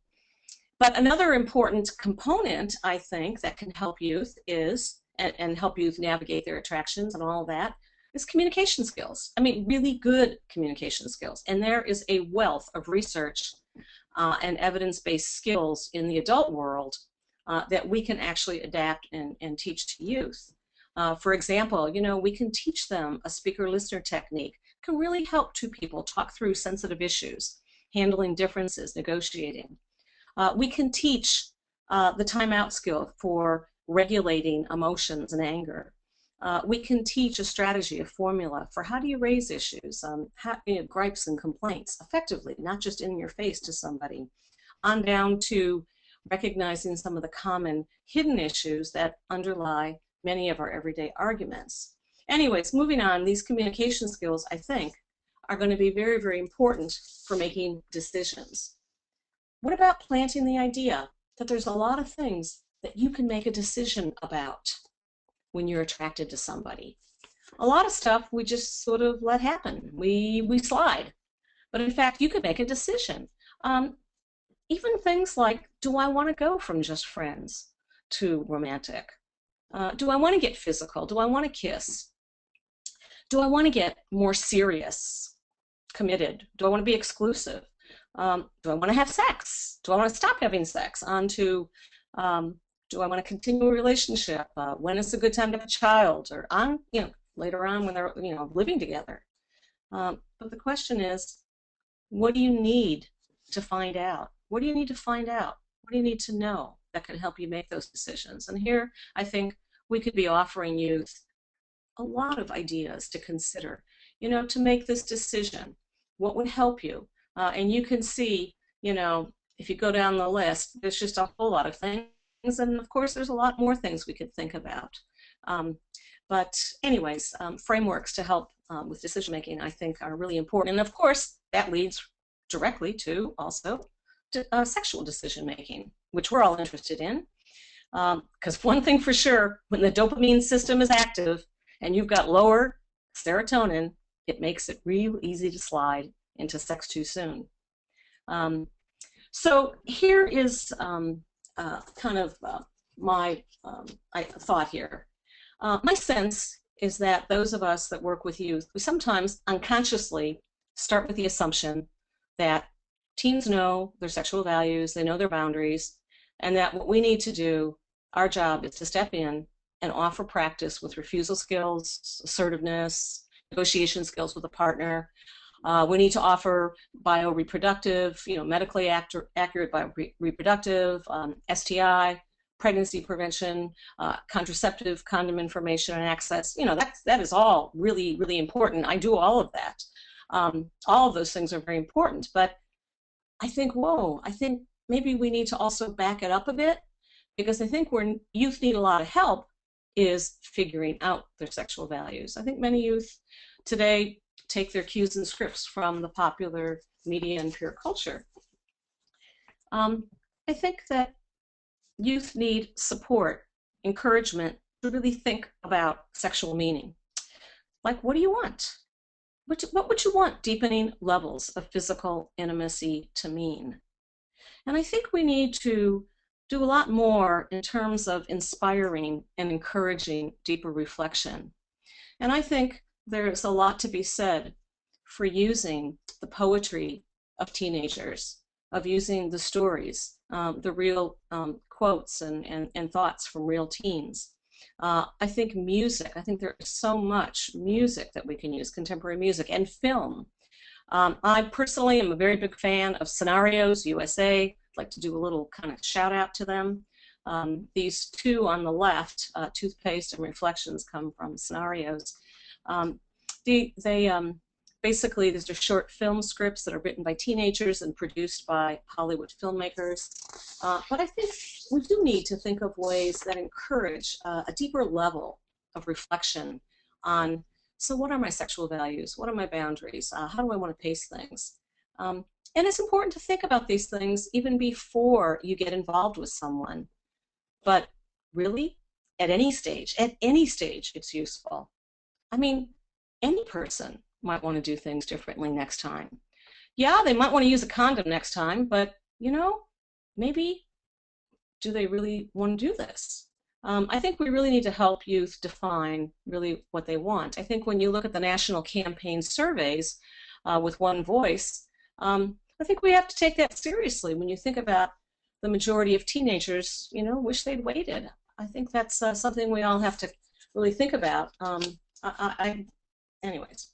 another important component, I think, that can help youth is, and help youth navigate their attractions and all that, is communication skills. I mean, really good communication skills. And there is a wealth of research and evidence-based skills in the adult world that we can actually adapt and teach to youth. For example, we can teach them a speaker-listener technique. It can really help 2 people talk through sensitive issues, handling differences, negotiating. We can teach the timeout skill for regulating emotions and anger. We can teach a strategy, a formula for how do you raise issues, gripes and complaints effectively, not just in your face to somebody, on down to recognizing some of the common hidden issues that underlie many of our everyday arguments. Anyways, moving on, these communication skills, I think, are going to be very, very important for making decisions. What about planting the idea that there's a lot of things that you can make a decision about when you're attracted to somebody? A lot of stuff we just sort of let happen. We slide. But in fact, you could make a decision. Even things like, do I want to go from just friends to romantic? Do I want to get physical? Do I want to kiss? Do I want to get more serious, committed? Do I want to be exclusive? Do I want to have sex? Do I want to stop having sex? On to, do I want to continue a relationship? When is a good time to have a child? Or on, later on when they're, living together. But the question is, what do you need to find out? What do you need to find out? What do you need to know that can help you make those decisions? And here, I think we could be offering you a lot of ideas to consider, to make this decision. What would help you? And you can see, if you go down the list, there's just a whole lot of things. And of course, there's a lot more things we could think about. But anyways, frameworks to help with decision making, I think, are really important. And of course, that leads directly to also sexual decision making, which we're all interested in. Because one thing for sure, when the dopamine system is active and you've got lower serotonin, it makes it real easy to slide into sex too soon. So here is kind of my thought here. My sense is that those of us that work with youth, we sometimes unconsciously start with the assumption that teens know their sexual values, they know their boundaries, and that what we need to do, our job, is to step in and offer practice with refusal skills, assertiveness, negotiation skills with a partner. We need to offer bioreproductive, medically accurate bioreproductive, STI, pregnancy prevention, contraceptive, condom information and access. That is all really, really important. I do all of that. All of those things are very important. But I think maybe we need to also back it up a bit, because I think where youth need a lot of help is figuring out their sexual values. I think many youth today take their cues and scripts from the popular media and peer culture. I think that youth need support, encouragement to really think about sexual meaning. Like, what do you want? What would you want deepening levels of physical intimacy to mean? And I think we need to do a lot more in terms of inspiring and encouraging deeper reflection. And I think there's a lot to be said for using the poetry of teenagers, of using the stories, the real quotes and thoughts from real teens. I think music, I think there is so much music that we can use, contemporary music, and film. I personally am a very big fan of Scenarios USA. I'd like to do a little kind of shout out to them. These two on the left, Toothpaste and Reflections, come from Scenarios. Basically, these are short film scripts that are written by teenagers and produced by Hollywood filmmakers. But I think we do need to think of ways that encourage a deeper level of reflection on, so what are my sexual values? What are my boundaries? How do I want to pace things? And it's important to think about these things even before you get involved with someone. But really, at any stage, it's useful. I mean, any person might want to do things differently next time. Yeah, they might want to use a condom next time, but, maybe do they really want to do this? I think we really need to help youth define really what they want. I think when you look at the national campaign surveys with One Voice, I think we have to take that seriously. When you think about the majority of teenagers, wish they'd waited. I think that's something we all have to really think about. Anyways.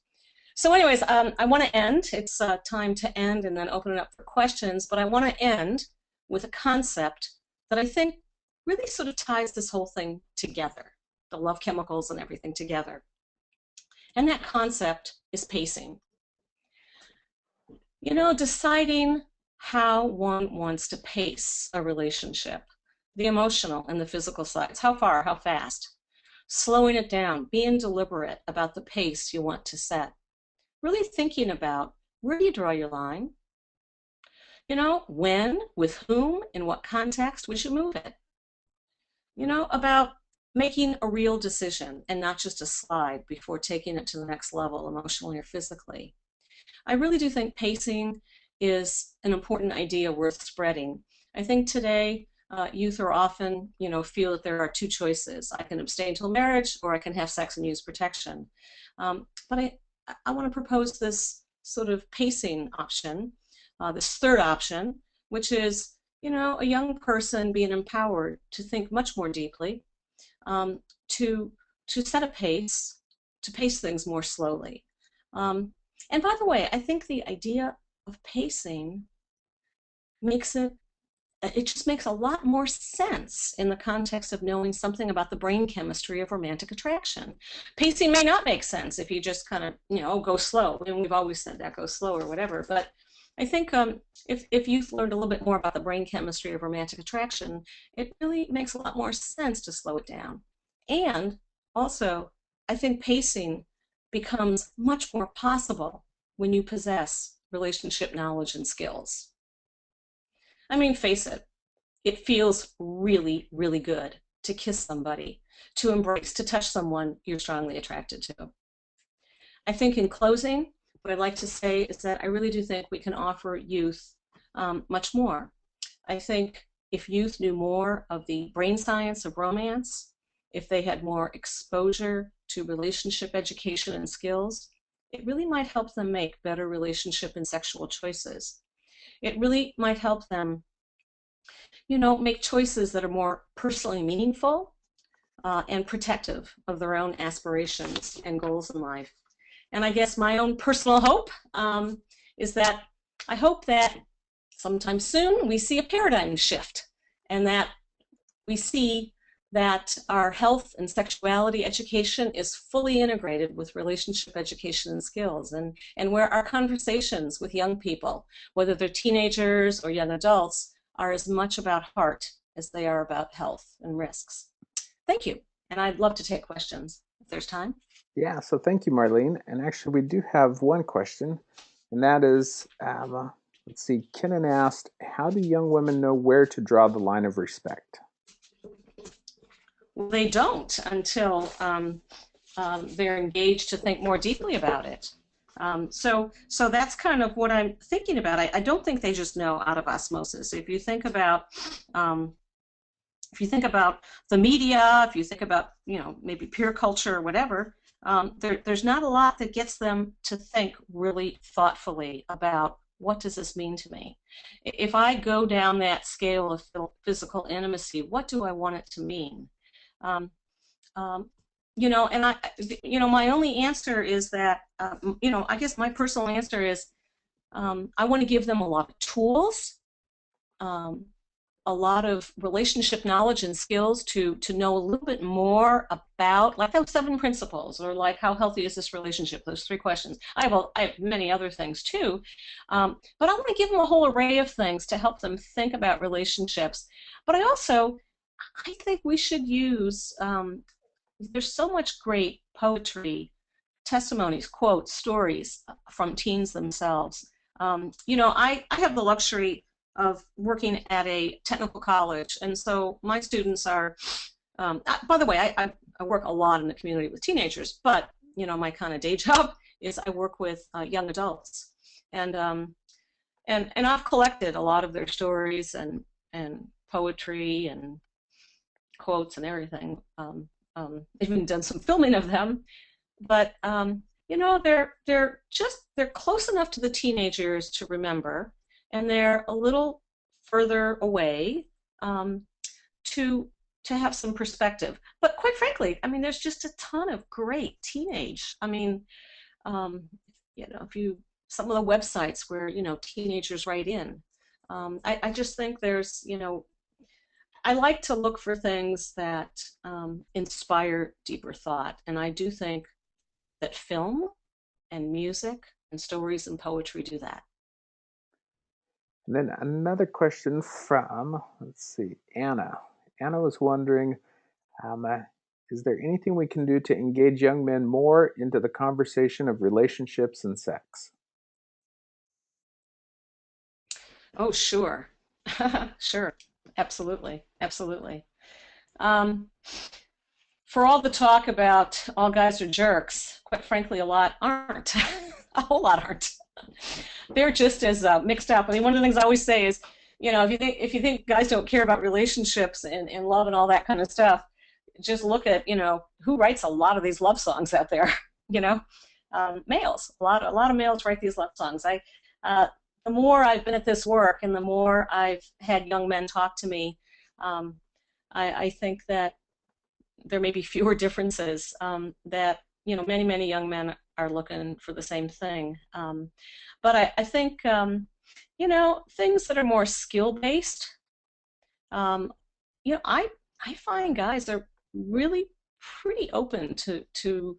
So anyways, I want to end. It's time to end and then open it up for questions, but I want to end with a concept that I think really sort of ties this whole thing together, the love chemicals and everything together. And that concept is pacing. Deciding how one wants to pace a relationship, the emotional and the physical sides, how far, how fast. slowing it down, being deliberate about the pace you want to set, really thinking about where do you draw your line, when, with whom, in what context we should move it, about making a real decision and not just a slide before taking it to the next level emotionally or physically. I really do think pacing is an important idea worth spreading. I think today youth are often, feel that there are two choices. I can abstain till marriage, or I can have sex and use protection. But I want to propose this sort of pacing option, this third option, which is, a young person being empowered to think much more deeply, to set a pace, to pace things more slowly. And by the way, I think the idea of pacing it just makes a lot more sense in the context of knowing something about the brain chemistry of romantic attraction. Pacing may not make sense if you just kind of, go slow. And we've always said that, go slow or whatever. But I think if you've learned a little bit more about the brain chemistry of romantic attraction, it really makes a lot more sense to slow it down. And also, I think pacing becomes much more possible when you possess relationship knowledge and skills. I mean, face it, it feels really, really good to kiss somebody, to embrace, to touch someone you're strongly attracted to. I think in closing, what I'd like to say is that I really do think we can offer youth much more. I think if youth knew more of the brain science of romance, if they had more exposure to relationship education and skills, it really might help them make better relationship and sexual choices. It really might help them, make choices that are more personally meaningful and protective of their own aspirations and goals in life. And I guess my own personal hope is that I hope that sometime soon we see a paradigm shift, and that we see that our health and sexuality education is fully integrated with relationship education and skills, and where our conversations with young people, whether they're teenagers or young adults, are as much about heart as they are about health and risks. Thank you, and I'd love to take questions if there's time. Yeah, so thank you, Marlene. And actually, we do have one question, and that is, let's see, Kenan asked, how do young women know where to draw the line of respect? They don't until they're engaged to think more deeply about it. So that's kind of what I'm thinking about. I don't think they just know out of osmosis. If you think about the media, if you think about maybe peer culture or whatever, there's not a lot that gets them to think really thoughtfully about what does this mean to me. If I go down that scale of physical intimacy, what do I want it to mean? And my only answer is that, I guess my personal answer is I want to give them a lot of tools, a lot of relationship knowledge and skills to know a little bit more about, like those 7 principles, or like how healthy is this relationship, those 3 questions. I have many other things too, but I want to give them a whole array of things to help them think about relationships. But I think we should use, there's so much great poetry, testimonies, quotes, stories from teens themselves. I have the luxury of working at a technical college, and so my students are, by the way, I work a lot in the community with teenagers, but my kind of day job is I work with young adults, and I've collected a lot of their stories and poetry and quotes and everything. Even done some filming of them, but they're close enough to the teenagers to remember, and they're a little further away to have some perspective. But quite frankly, I mean, there's just a ton of great teenage. I mean, if some of the websites where teenagers write in, I just think there's I like to look for things that inspire deeper thought, and I do think that film and music and stories and poetry do that. And then another question from, let's see, Anna. Anna was wondering, is there anything we can do to engage young men more into the conversation of relationships and sex? Oh, sure. Sure. Absolutely. Absolutely. For all the talk about all guys are jerks, quite frankly, a lot aren't. A whole lot aren't. They're just as mixed up. I mean, one of the things I always say is, if you think guys don't care about relationships and love and all that kind of stuff, just look at who writes a lot of these love songs out there. Males. A lot of males write these love songs. The more I've been at this work and the more I've had young men talk to me, I think that there may be fewer differences, that many young men are looking for the same thing. But I think things that are more skill based, I find guys are really pretty open to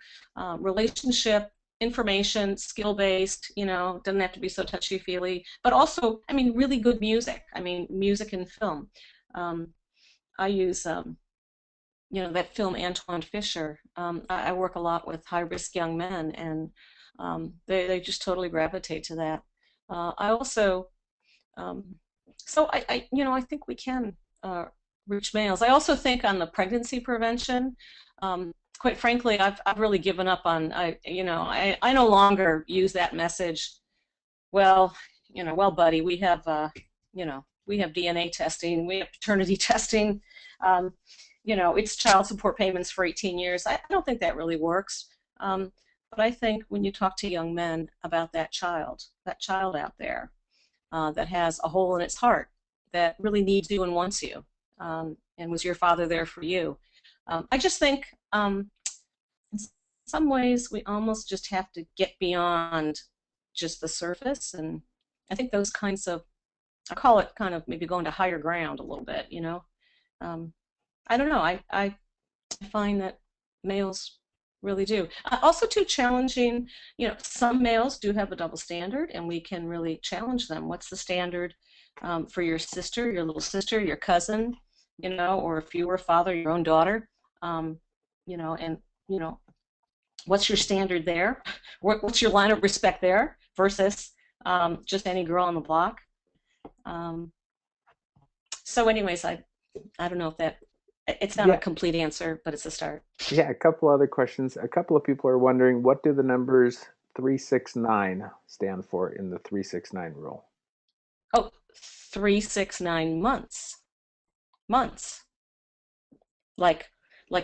relationship information, skill based. Doesn't have to be so touchy feely, but also, I mean, really good music. I mean, music and film. I use that film Antoine Fisher. I work a lot with high-risk young men, and they just totally gravitate to that. I also, so I think we can reach males. I also think on the pregnancy prevention, quite frankly, I've really given up on. I no longer use that message. Well, buddy, we have we have DNA testing, we have paternity testing. It's child support payments for 18 years. I don't think that really works. But I think when you talk to young men about that child out there that has a hole in its heart, that really needs you and wants you, and was your father there for you? I just think in some ways we almost just have to get beyond just the surface, and I think those kinds of, I call it kind of maybe going to higher ground a little bit, I don't know. I find that males really do. Also, too challenging. Some males do have a double standard, and we can really challenge them. What's the standard for your sister, your little sister, your cousin, or if you were a father, your own daughter, and what's your standard there? What's your line of respect there versus just any girl on the block? So, anyways, I don't know if that. It's not a complete answer, but it's a start. Yeah, a couple other questions. A couple of people are wondering, what do the numbers 369 stand for in the 369 rule? Oh, 369 months. Months. Like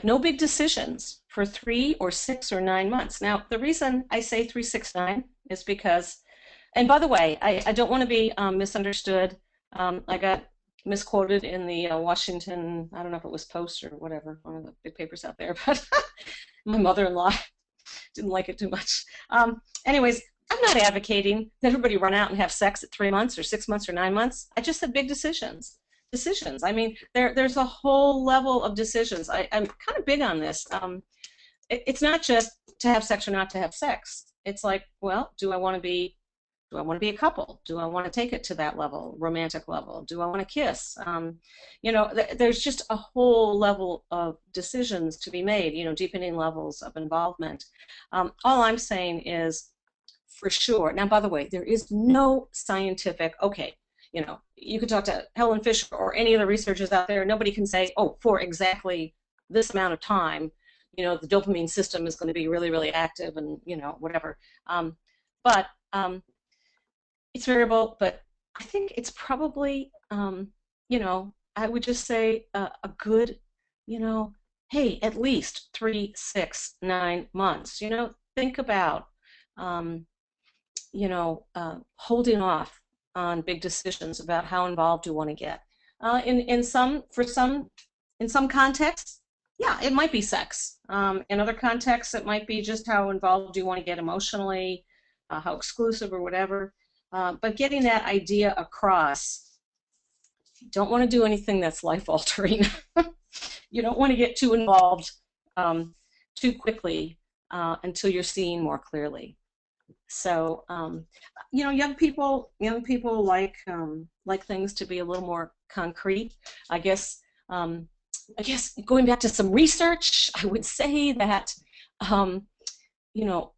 no big decisions for 3 or 6 or 9 months. Now, the reason I say 369 is because, and by the way, I don't want to be misunderstood. I got misquoted in the Washington, I don't know if it was Post or whatever, one of the big papers out there, but my mother-in-law didn't like it too much. Anyways, I'm not advocating that everybody run out and have sex at 3 months or 6 months or 9 months. I just said big decisions. I mean, there's a whole level of decisions. I'm kind of big on this. It's not just to have sex or not to have sex. It's like, well, do I want to be a couple? Do I want to take it to that level, romantic level? Do I want to kiss? There's just a whole level of decisions to be made, deepening levels of involvement. All I'm saying is, for sure. Now, by the way, there is no scientific, you could talk to Helen Fisher or any of the researchers out there. Nobody can say, oh, for exactly this amount of time, the dopamine system is going to be really, really active and, whatever. But it's variable, but I think it's probably, I would just say a good, hey, at least 3, 6, 9 months. Think about, holding off on big decisions about how involved you want to get. In some contexts, yeah, it might be sex. In other contexts, it might be just how involved you want to get emotionally, how exclusive or whatever. But getting that idea across, you don't want to do anything that's life-altering. You don't want to get too involved too quickly until you're seeing more clearly. So, young people like things to be a little more concrete. I guess I guess going back to some research, I would say that,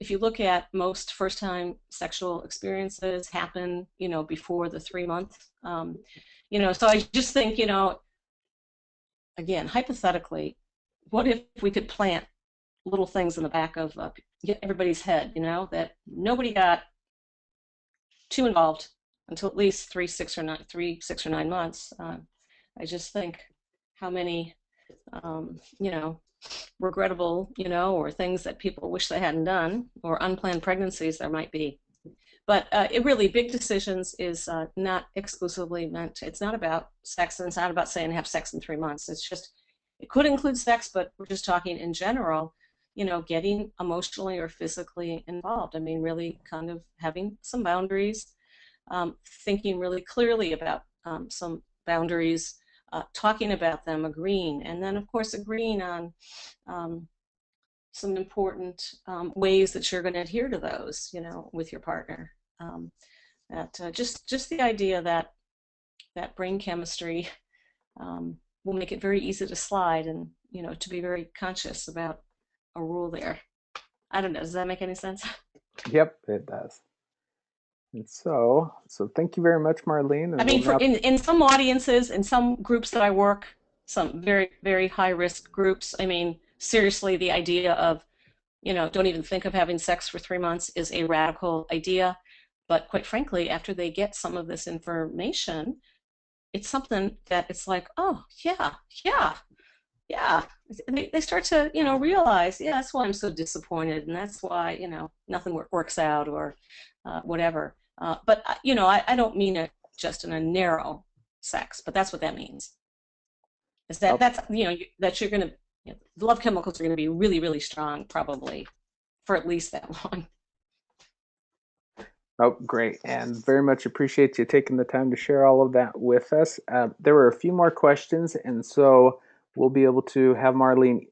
if you look at most first-time sexual experiences happen, before the 3 month, so I just think, again, hypothetically, what if we could plant little things in the back of everybody's head, that nobody got too involved until at least 3, 6, or 9 months. I just think how many, regrettable, or things that people wish they hadn't done, or unplanned pregnancies there might be. But it really, big decisions is not exclusively meant, it's not about sex, and it's not about saying have sex in 3 months. It's just, it could include sex, but we're just talking in general, getting emotionally or physically involved. I mean, really kind of having some boundaries, thinking really clearly about some boundaries, talking about them, agreeing, and then of course agreeing on some important ways that you're going to adhere to those, with your partner. Just the idea that brain chemistry will make it very easy to slide, and to be very conscious about a rule there. I don't know. Does that make any sense? Yep, it does. And so thank you very much, Marlene. And I mean, in some audiences, in some groups that I work, some very, very high risk groups, I mean, seriously, the idea of, don't even think of having sex for 3 months is a radical idea. But quite frankly, after they get some of this information, it's something that it's like, oh, yeah. They start to, realize, yeah, that's why I'm so disappointed, and that's why, nothing works out, or whatever. But, I don't mean it just in a narrow sex, but that's what that means. Is that that's, that you're going to, the love chemicals are going to be really, really strong, probably, for at least that long. Oh, great. And very much appreciate you taking the time to share all of that with us. There were a few more questions, and so we'll be able to have Marlene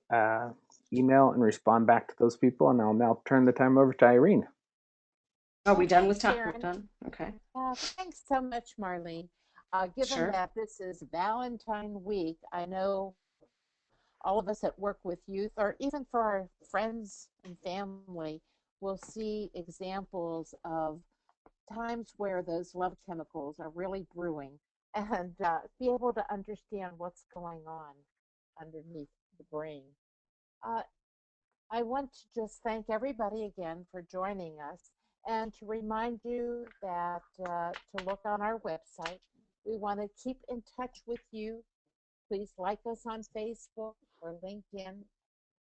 email and respond back to those people. And I'll now turn the time over to Irene. Are we done with time? We're done? Okay. Thanks so much, Marlene. Given that this is Valentine week, I know all of us that work with youth, or even for our friends and family, will see examples of times where those love chemicals are really brewing, and be able to understand what's going on underneath the brain. I want to just thank everybody again for joining us, and to remind you that to look on our website. We want to keep in touch with you. Please like us on Facebook or LinkedIn.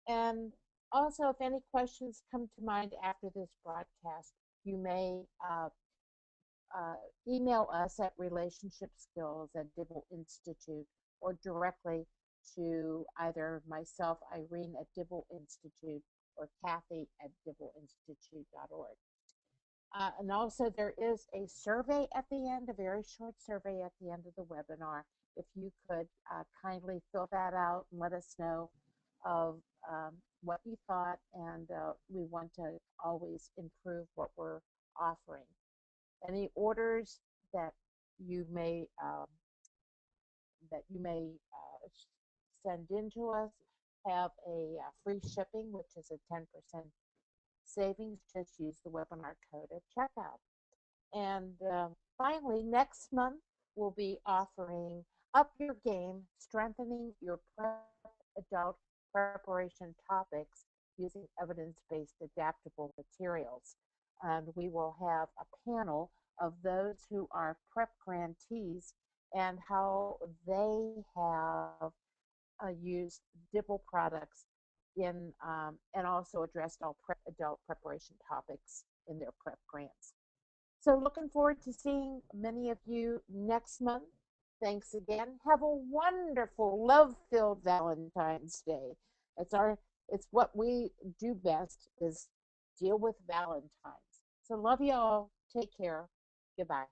And also, if any questions come to mind after this broadcast, you may email us at relationshipskills@Dibble Institute, or directly to either myself, Irene, at Dibble Institute, or Kathy at dibbleinstitute.org. And also, there is a survey at the end, a very short survey at the end of the webinar. If you could kindly fill that out and let us know of what you thought, and we want to always improve what we're offering. Any orders that you may send in to us have a free shipping, which is a 10% savings. Just use the webinar code at checkout. And finally, next month we'll be offering Up Your Game, Strengthening Your Adult Preparation Topics Using Evidence-Based Adaptable Materials. And we will have a panel of those who are prep grantees and how they have used Dibble products in and also addressed all adult preparation topics in their prep grants. So looking forward to seeing many of you next month. Thanks again. Have a wonderful, love-filled Valentine's Day. It's what we do best, is deal with Valentine's. So love you all. Take care. Goodbye.